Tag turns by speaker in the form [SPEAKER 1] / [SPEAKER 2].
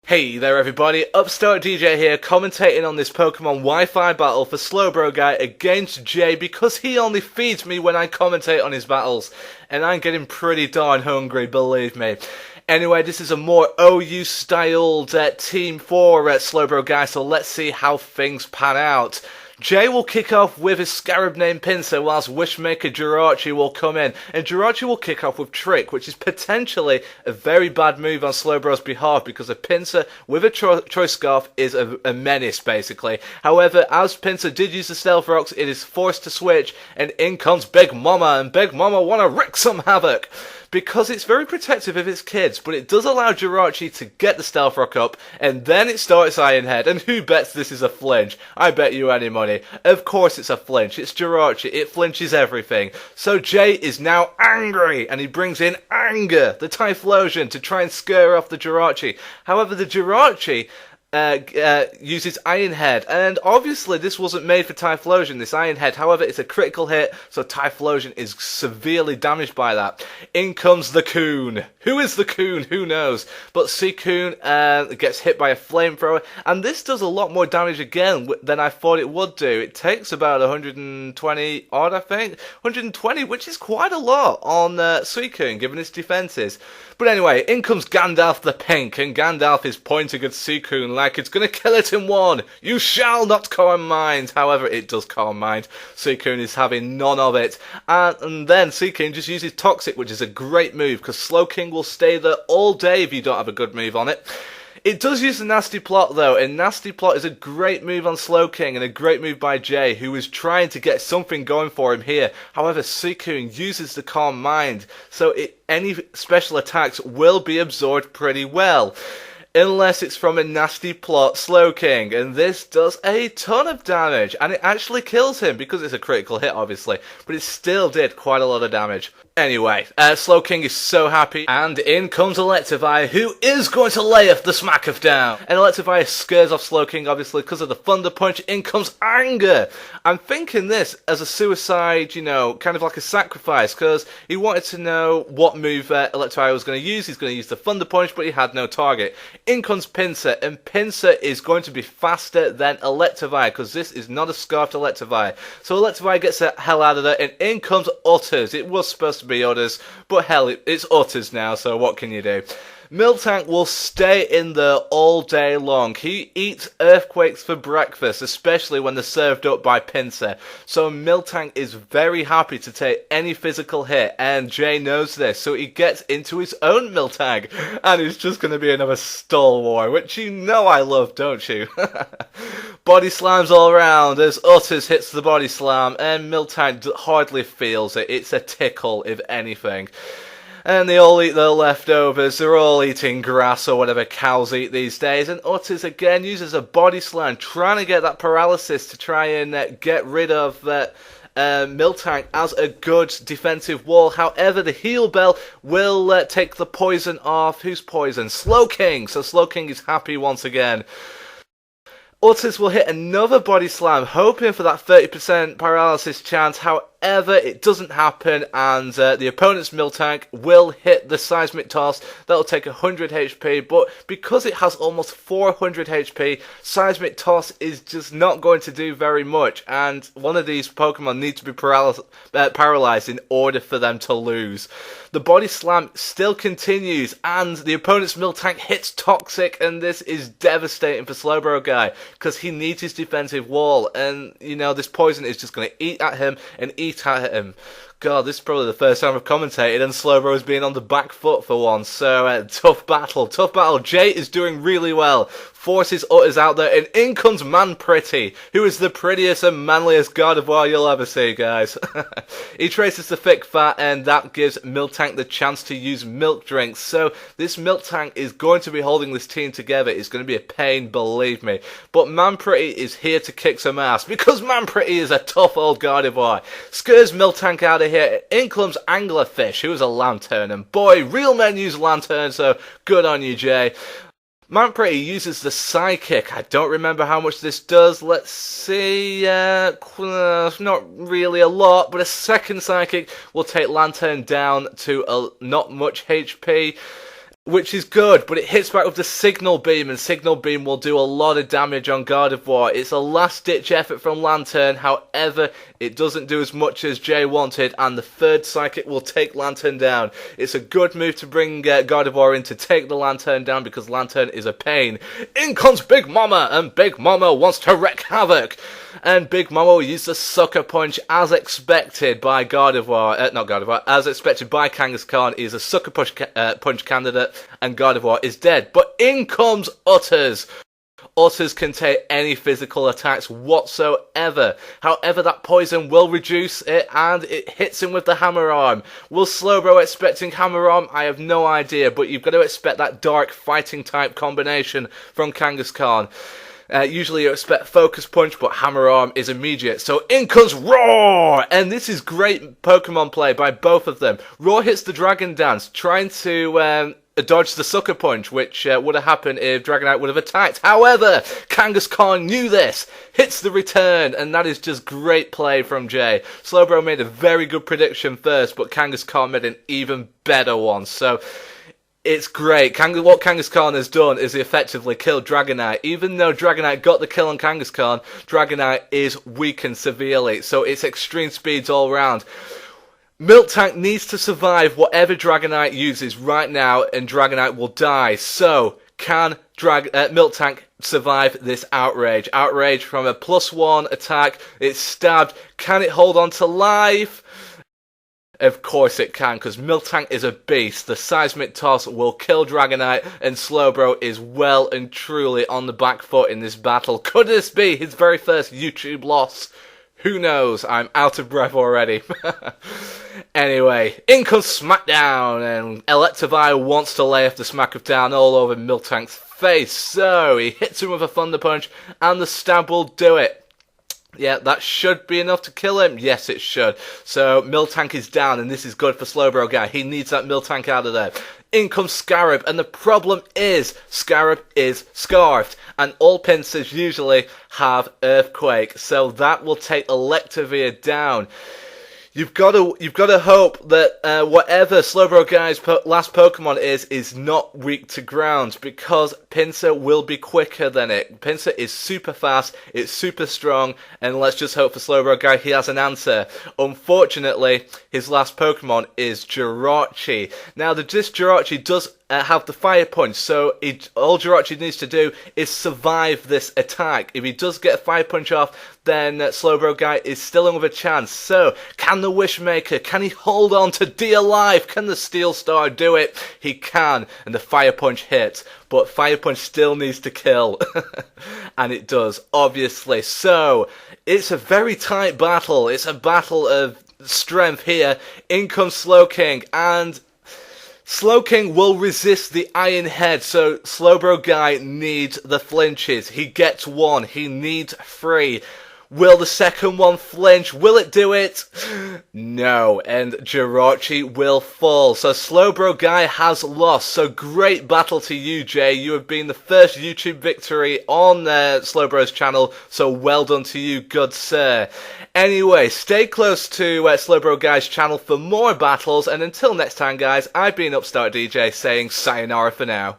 [SPEAKER 1] Hey there everybody, Upstart DJ here, commentating on this Pokemon Wi-Fi battle for Slowbroguy against Jay because he only feeds me when I commentate on his battles, and I'm getting pretty darn hungry, believe me. Anyway, this is a more OU styled Team 4 Slowbroguy, so let's see how things pan out. Jay will kick off with his Scarab named Pinsir, whilst Wishmaker Jirachi will come in. And Jirachi will kick off with Trick, which is potentially a very bad move on Slowbro's behalf, because a Pinsir with a Choice Scarf is a menace, basically. However, as Pinsir did use the Stealth Rocks, it is forced to switch, and in comes Big Mama, and Big Mama want to wreak some havoc. Because it's very protective of its kids, but it does allow Jirachi to get the Stealth Rock up, and then it starts Iron Head, and who bets this is a flinch? I bet you any money. Of course it's a flinch, it's Jirachi, it flinches everything. So Jay is now angry, and he brings in Anger, the Typhlosion, to try and scare off the Jirachi. However, the Jirachi uses Iron Head, and obviously this wasn't made for Typhlosion, this Iron Head. However, it's a critical hit, so Typhlosion is severely damaged by that. In comes the Coon. Who is the Coon? Who knows? But Suicune gets hit by a Flamethrower, and this does a lot more damage again than I thought it would do. It takes about 120 odd, I think. 120, which is quite a lot on Suicune, given its defenses. But anyway, in comes Gandalf the Pink, and Gandalf is pointing at Suicune like it's going to kill it in one. You shall not Calm Mind. However, it does Calm Mind. Suicune is having none of it. And then Suicune just uses Toxic, which is a great move, because Slowking will stay there all day if you don't have a good move on it. It does use the Nasty Plot though, and Nasty Plot is a great move on Slowking and a great move by Jay, who is trying to get something going for him here. However, Suicune uses the Calm Mind, so any special attacks will be absorbed pretty well. Unless it's from a Nasty Plot Slowking, and this does a ton of damage, and it actually kills him, because it's a critical hit obviously, but it still did quite a lot of damage. Anyway, Slowking is so happy, and in comes Electivire, who is going to lay the smack of down. And Electivire scares off Slowking, obviously, because of the Thunder Punch. In comes Anger. I'm thinking this as a suicide, you know, kind of like a sacrifice, because he wanted to know what move Electivire was going to use. He's going to use the Thunder Punch, but he had no target. In comes Pinsir, and Pinsir is going to be faster than Electivire, because this is not a Scarfed Electivire. So Electivire gets the hell out of there, and in comes Utters. It was supposed to be Utters, but hell, it's Utters now, so what can you do? Miltank will stay in there all day long. He eats Earthquakes for breakfast, especially when they're served up by Pinsir. So Miltank is very happy to take any physical hit, and Jay knows this, so he gets into his own Miltank, and it's just going to be another stall war, which you know I love, don't you? Body slams all around as Utters hits the body slam, and Miltank hardly feels it. It's a tickle, if anything. And they all eat their leftovers. They're all eating grass or whatever cows eat these days. And Utters again uses a body slam, trying to get that paralysis to try and get rid of Miltank as a good defensive wall. However, the Heal Bell will take the poison off. Who's poison? Slowking. So Slowking is happy once again. Utters will hit another body slam, hoping for that 30% paralysis chance. However, it doesn't happen, and the opponent's Miltank will hit the Seismic Toss. That'll take 100 HP, but because it has almost 400 HP, Seismic Toss is just not going to do very much, and one of these Pokemon need to be paralyzed in order for them to lose. The body slam still continues, and the opponent's Miltank hits Toxic, and this is devastating for Slowbroguy, because he needs his defensive wall, and, you know, this poison is just going to eat at him and eat at him. God, this is probably the first time I've commentated and Slowbro has been on the back foot for once, so tough battle. Jay is doing really well, forces Utters out there, and in comes Man Pretty, who is the prettiest and manliest Gardevoir you'll ever see, guys. He traces the thick fat, and that gives Miltank the chance to use Milk Drinks, so this Miltank is going to be holding this team together. It's going to be a pain, believe me, but Man Pretty is here to kick some ass, because Man Pretty is a tough old Gardevoir. Scares Miltank out of here. In comes Anglerfish, who is a Lantern, and boy, real men use Lantern, so good on you, Jay. Man Pretty uses the Psychic. I don't remember how much this does. Let's see. Not really a lot, but a second Psychic will take Lantern down to not much HP. which is good, but it hits back with the signal beam, and signal beam will do a lot of damage on Gardevoir. It's a last-ditch effort from Lantern, however, it doesn't do as much as Jay wanted, and the third Psychic will take Lantern down. It's a good move to bring Gardevoir in to take the Lantern down, because Lantern is a pain. In comes Big Mama, and Big Mama wants to wreak havoc. And Big Mama will use the Sucker Punch as expected by Gardevoir, not Gardevoir, as expected by Kangaskhan. He is a Sucker Punch candidate, and Gardevoir is dead. But in comes Utters. Utters can take any physical attacks whatsoever. However, that poison will reduce it, and it hits him with the Hammer Arm. Will Slowbro expecting Hammer Arm? I have no idea, but you've got to expect that dark fighting type combination from Kangaskhan. Usually you expect Focus Punch, but Hammer Arm is immediate. So in comes Roar! And this is great Pokemon play by both of them. Roar hits the Dragon Dance, trying to dodge the Sucker Punch, which would have happened if Dragonite would have attacked. However, Kangaskhan knew this, hits the return, and that is just great play from Jay. Slowbro made a very good prediction first, but Kangaskhan made an even better one. So it's great. What Kangaskhan has done is effectively killed Dragonite. Even though Dragonite got the kill on Kangaskhan, Dragonite is weakened severely. So it's extreme speeds all around. Miltank needs to survive whatever Dragonite uses right now, and Dragonite will die. So, can Miltank survive this Outrage? Outrage from a +1 attack. It's stabbed. Can it hold on to life? Of course it can, because Miltank is a beast. The Seismic Toss will kill Dragonite, and Slowbro is well and truly on the back foot in this battle. Could this be his very first YouTube loss? Who knows? I'm out of breath already. Anyway, in comes Smackdown, and Electivire wants to lay off the Smack of Down all over Miltank's face. So he hits him with a Thunder Punch, and the stab will do it. Yeah, that should be enough to kill him. Yes, it should. So Miltank is down, and this is good for Slowbroguy. He needs that Miltank out of there. In comes Scarab, and the problem is Scarab is scarfed, and all pincers usually have Earthquake, so that will take Electivire down. You've got to hope that whatever Slowbroguy's last Pokemon is not weak to ground, because Pinsir will be quicker than it. Pinsir is super fast, it's super strong, and let's just hope for Slowbroguy he has an answer. Unfortunately, his last Pokemon is Jirachi. Now, this Jirachi does have the Fire Punch, so all Jirachi needs to do is survive this attack. If he does get a Fire Punch off, then Slowbroguy is still in with a chance. So, can the Wishmaker, can he hold on to dear life? Can the Steel Star do it? He can, and the Fire Punch hits, but Fire Punch still needs to kill. And it does, obviously. So, it's a very tight battle. It's a battle of strength here. In comes Slowking, and Slowking will resist the Iron Head, so Slowbroguy needs the flinches. He gets one, he needs 3. Will the second one flinch? Will it do it? No, and Jirachi will fall. So Slowbroguy has lost. So great battle to you, Jay. You have been the first YouTube victory on Slowbro's channel, so well done to you, good sir. Anyway, stay close to Slowbroguy's channel for more battles, and until next time, guys, I've been Upstart DJ saying sayonara for now.